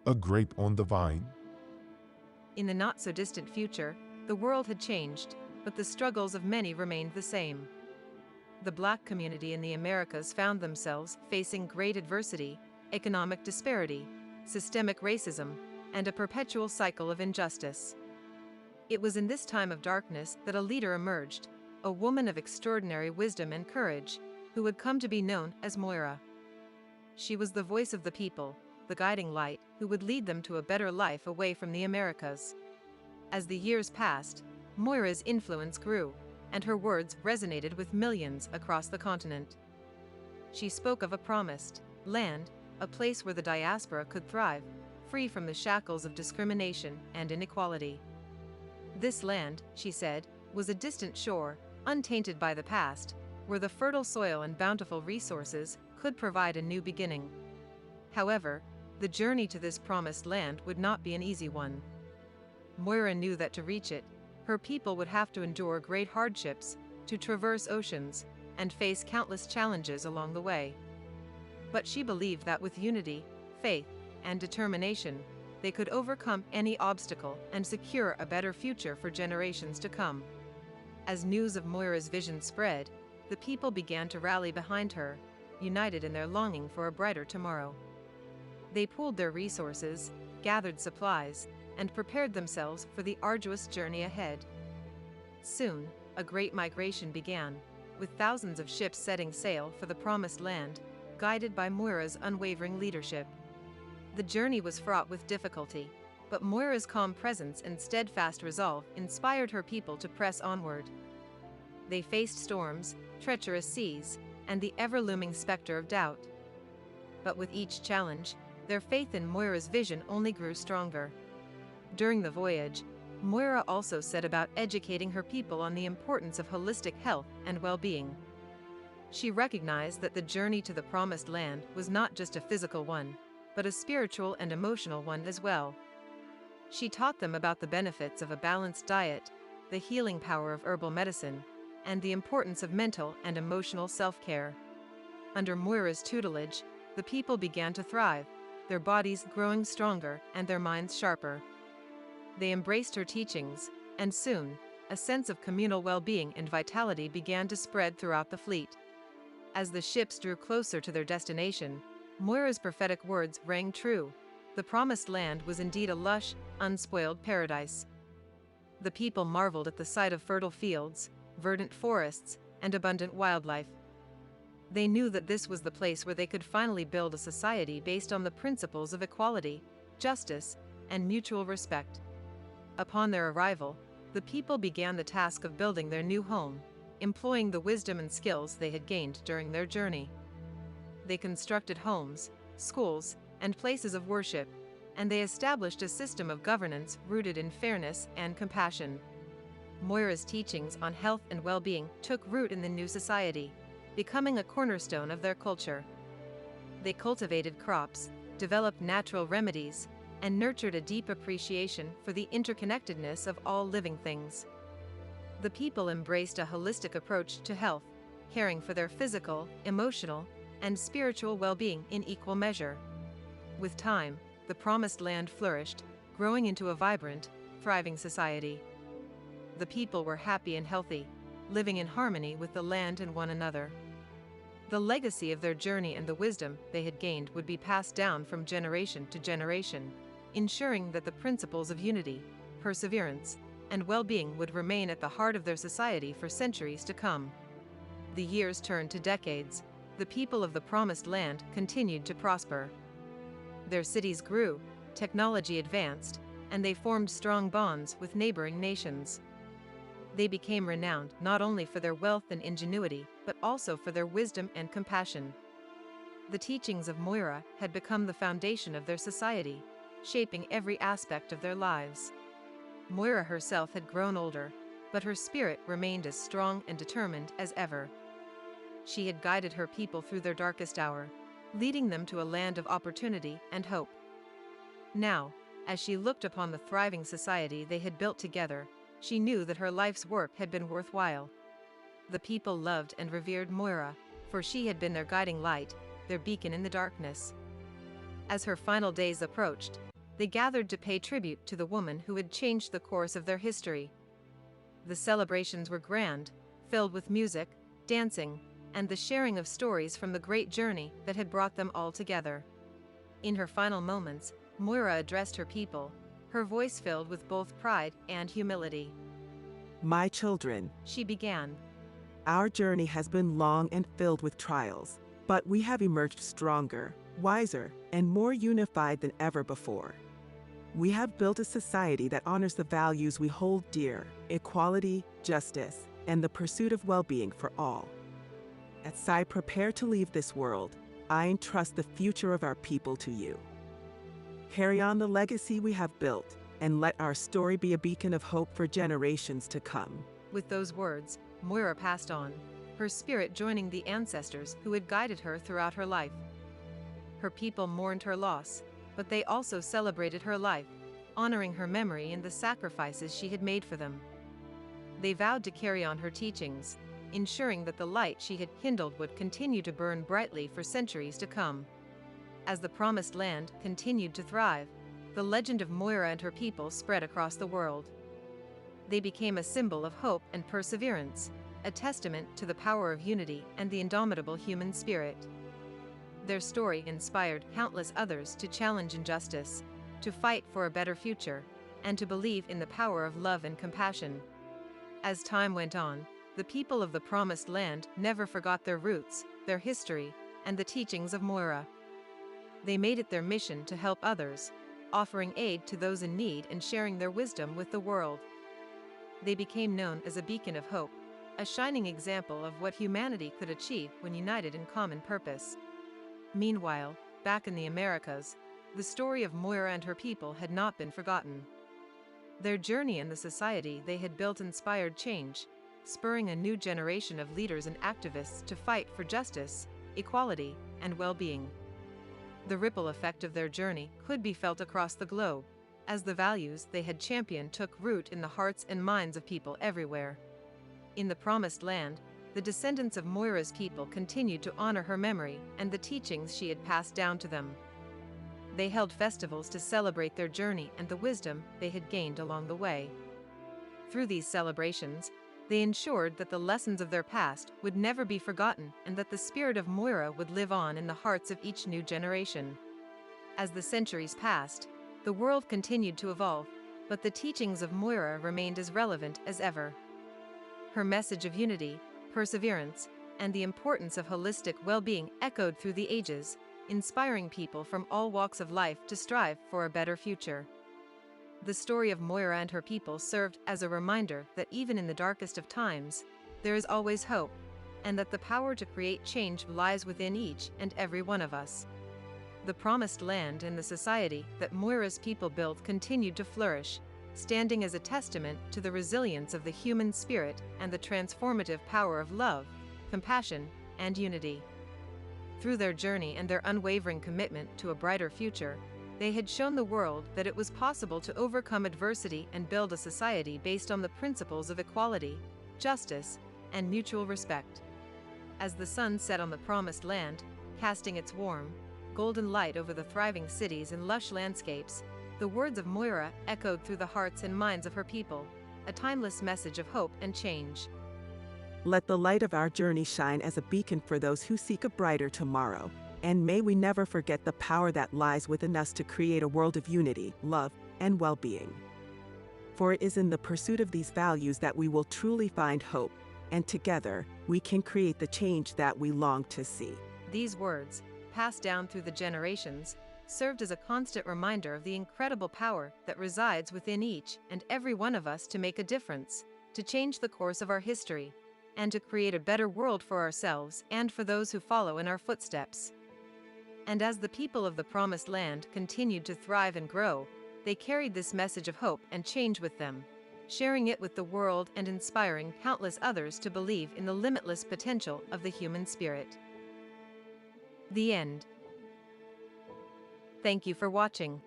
A grape on the vine? In the not-so-distant future, the world had changed, but the struggles of many remained the same. The Black community in the Americas found themselves facing great adversity, economic disparity, systemic racism, and a perpetual cycle of injustice. It was in this time of darkness that a leader emerged, a woman of extraordinary wisdom and courage, who would come to be known as Moira. She was the voice of the people, the guiding light who would lead them to a better life away from the Americas. As the years passed, Moira's influence grew, and her words resonated with millions across the continent. She spoke of a promised land, a place where the diaspora could thrive, free from the shackles of discrimination and inequality. This land, she said, was a distant shore, untainted by the past, where the fertile soil and bountiful resources could provide a new beginning. However, the journey to this promised land would not be an easy one. Moira knew that to reach it, her people would have to endure great hardships, to traverse oceans, and face countless challenges along the way. But she believed that with unity, faith, and determination, they could overcome any obstacle and secure a better future for generations to come. As news of Moira's vision spread, the people began to rally behind her, united in their longing for a brighter tomorrow. They pooled their resources, gathered supplies, and prepared themselves for the arduous journey ahead. Soon, a great migration began, with thousands of ships setting sail for the promised land, guided by Moira's unwavering leadership. The journey was fraught with difficulty, but Moira's calm presence and steadfast resolve inspired her people to press onward. They faced storms, treacherous seas, and the ever-looming specter of doubt. But with each challenge, their faith in Moira's vision only grew stronger. During the voyage, Moira also set about educating her people on the importance of holistic health and well-being. She recognized that the journey to the promised land was not just a physical one, but a spiritual and emotional one as well. She taught them about the benefits of a balanced diet, the healing power of herbal medicine, and the importance of mental and emotional self-care. Under Moira's tutelage, the people began to thrive, their bodies growing stronger and their minds sharper. They embraced her teachings, and soon, a sense of communal well-being and vitality began to spread throughout the fleet. As the ships drew closer to their destination, Moira's prophetic words rang true. The promised land was indeed a lush, unspoiled paradise. The people marveled at the sight of fertile fields, verdant forests, and abundant wildlife. They knew that this was the place where they could finally build a society based on the principles of equality, justice, and mutual respect. Upon their arrival, the people began the task of building their new home, employing the wisdom and skills they had gained during their journey. They constructed homes, schools, and places of worship, and they established a system of governance rooted in fairness and compassion. Moira's teachings on health and well-being took root in the new society, becoming a cornerstone of their culture. They cultivated crops, developed natural remedies, and nurtured a deep appreciation for the interconnectedness of all living things. The people embraced a holistic approach to health, caring for their physical, emotional, and spiritual well-being in equal measure. With time, the promised land flourished, growing into a vibrant, thriving society. The people were happy and healthy, living in harmony with the land and one another. The legacy of their journey and the wisdom they had gained would be passed down from generation to generation, ensuring that the principles of unity, perseverance, and well-being would remain at the heart of their society for centuries to come. The years turned to decades. The people of the promised land continued to prosper. Their cities grew, technology advanced, and they formed strong bonds with neighboring nations. They became renowned not only for their wealth and ingenuity, but also for their wisdom and compassion. The teachings of Moira had become the foundation of their society, shaping every aspect of their lives. Moira herself had grown older, but her spirit remained as strong and determined as ever. She had guided her people through their darkest hour, leading them to a land of opportunity and hope. Now, as she looked upon the thriving society they had built together, she knew that her life's work had been worthwhile. The people loved and revered Moira, for she had been their guiding light, their beacon in the darkness. As her final days approached, they gathered to pay tribute to the woman who had changed the course of their history. The celebrations were grand, filled with music, dancing, and the sharing of stories from the great journey that had brought them all together. In her final moments, Moira addressed her people, her voice filled with both pride and humility. My children, She began. our journey has been long and filled with trials, but we have emerged stronger, wiser, and more unified than ever before. We have built a society that honors the values we hold dear: equality, justice, and the pursuit of well-being for all. As I prepare to leave this world, I entrust the future of our people to you. Carry on the legacy we have built, and let our story be a beacon of hope for generations to come. With those words, Moira passed on, her spirit joining the ancestors who had guided her throughout her life. Her people mourned her loss, but they also celebrated her life, honoring her memory and the sacrifices she had made for them. They vowed to carry on her teachings, ensuring that the light she had kindled would continue to burn brightly for centuries to come. As the Promised Land continued to thrive, the legend of Moira and her people spread across the world. They became a symbol of hope and perseverance, a testament to the power of unity and the indomitable human spirit. Their story inspired countless others to challenge injustice, to fight for a better future, and to believe in the power of love and compassion. As time went on, the people of the Promised Land never forgot their roots, their history, and the teachings of Moira. They made it their mission to help others, offering aid to those in need and sharing their wisdom with the world. They became known as a beacon of hope, a shining example of what humanity could achieve when united in common purpose. Meanwhile, back in the Americas, the story of Moira and her people had not been forgotten. Their journey and the society they had built inspired change, spurring a new generation of leaders and activists to fight for justice, equality, and well-being. The ripple effect of their journey could be felt across the globe, as the values they had championed took root in the hearts and minds of people everywhere. In the Promised Land, the descendants of Moira's people continued to honor her memory and the teachings she had passed down to them. They held festivals to celebrate their journey and the wisdom they had gained along the way. Through these celebrations, they ensured that the lessons of their past would never be forgotten and that the spirit of Moira would live on in the hearts of each new generation. As the centuries passed, the world continued to evolve, but the teachings of Moira remained as relevant as ever. Her message of unity, perseverance, and the importance of holistic well-being echoed through the ages, inspiring people from all walks of life to strive for a better future. The story of Moira and her people served as a reminder that even in the darkest of times, there is always hope, and that the power to create change lies within each and every one of us. The Promised Land and the society that Moira's people built continued to flourish, standing as a testament to the resilience of the human spirit and the transformative power of love, compassion, and unity. Through their journey and their unwavering commitment to a brighter future, they had shown the world that it was possible to overcome adversity and build a society based on the principles of equality, justice, and mutual respect. As the sun set on the Promised Land, casting its warm, golden light over the thriving cities and lush landscapes, the words of Moira echoed through the hearts and minds of her people, a timeless message of hope and change. Let the light of our journey shine as a beacon for those who seek a brighter tomorrow, and may we never forget the power that lies within us to create a world of unity, love, and well-being. For it is in the pursuit of these values that we will truly find hope, and together, we can create the change that we long to see. These words, passed down through the generations, served as a constant reminder of the incredible power that resides within each and every one of us to make a difference, to change the course of our history, and to create a better world for ourselves and for those who follow in our footsteps. And as the people of the Promised Land continued to thrive and grow, they carried this message of hope and change with them, sharing it with the world and inspiring countless others to believe in the limitless potential of the human spirit. The end. Thank you for watching.